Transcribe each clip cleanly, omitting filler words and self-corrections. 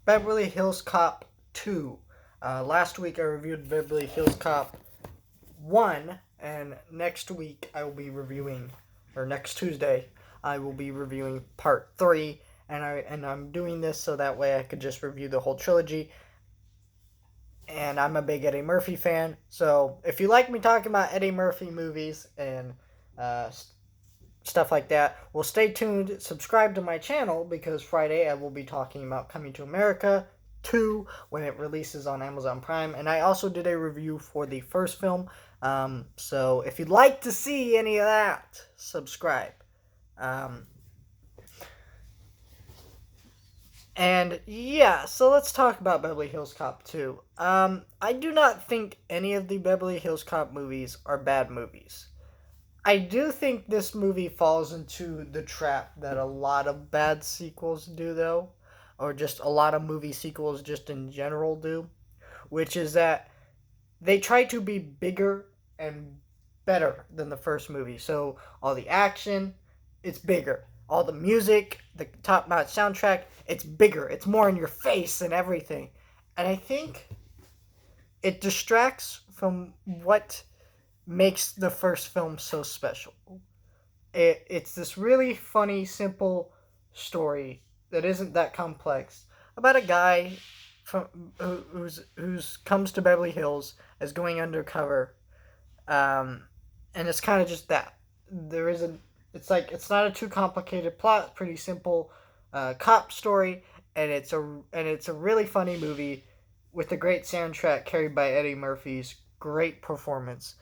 Beverly Hills Cop 2. Last week I reviewed Beverly Hills Cop 1, and next week I will be reviewing, or next Tuesday, I will be reviewing part 3, and I'm doing this so that way I could just review the whole trilogy. And I'm a big Eddie Murphy fan, so if you like me talking about Eddie Murphy movies and stuff like that, well, stay tuned, subscribe to my channel, because Friday I will be talking about Coming to America 2 when it releases on Amazon Prime, and I also did a review for the first film, so if you'd like to see any of that, subscribe. And yeah, so let's talk about Beverly Hills Cop 2. I do not think any of the Beverly Hills Cop movies are bad movies. I do think this movie falls into the trap that a lot of bad sequels do, though, or just a lot of movie sequels just in general do, which is that they try to be bigger and better than the first movie. So all the action, it's bigger. All the music, the top-notch soundtrack, it's bigger. It's more in your face and everything. And I think it distracts from what makes the first film so special. It's this really funny, simple story that isn't that complex about a guy who's comes to Beverly Hills as going undercover, and it's kind of just that. There isn't. It's not a too complicated plot. It's pretty simple, cop story, and it's a really funny movie with a great soundtrack carried by Eddie Murphy's great performance.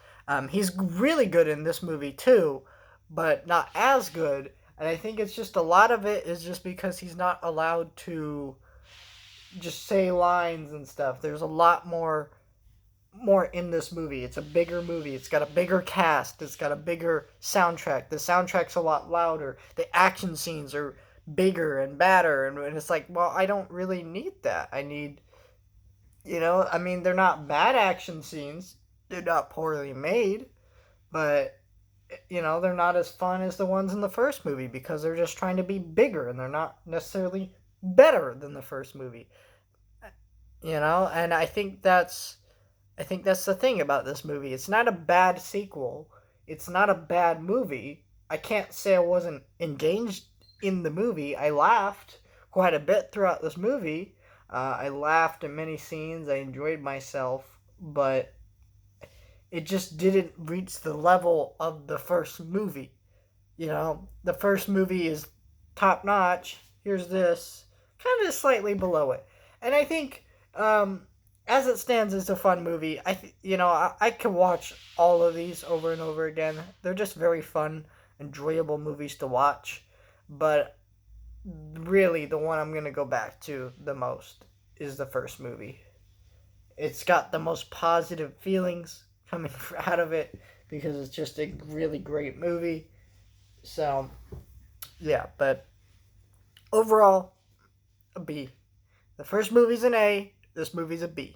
He's really good in this movie too, but not as good. And I think it's just a lot of it is just because he's not allowed to just say lines and stuff. There's a lot more in this movie. It's a bigger movie. It's got a bigger cast. It's got a bigger soundtrack. The soundtrack's a lot louder. The action scenes are bigger and badder. And it's like, well, I don't really need that. I need, I mean, they're not bad action scenes. They're not poorly made. But, they're not as fun as the ones in the first movie because they're just trying to be bigger and they're not necessarily better than the first movie. And I think that's the thing about this movie. It's not a bad sequel. It's not a bad movie. I can't say I wasn't engaged in the movie. I laughed quite a bit throughout this movie. I laughed in many scenes. I enjoyed myself. But it just didn't reach the level of the first movie. The first movie is top notch. Here's this. Kind of slightly below it. And I think as it stands, it's a fun movie. I can watch all of these over and over again. They're just very fun, enjoyable movies to watch. But really, the one I'm going to go back to the most is the first movie. It's got the most positive feelings coming out of it because it's just a really great movie. So, yeah, but overall, a B. The first movie's an A. This movie's a B.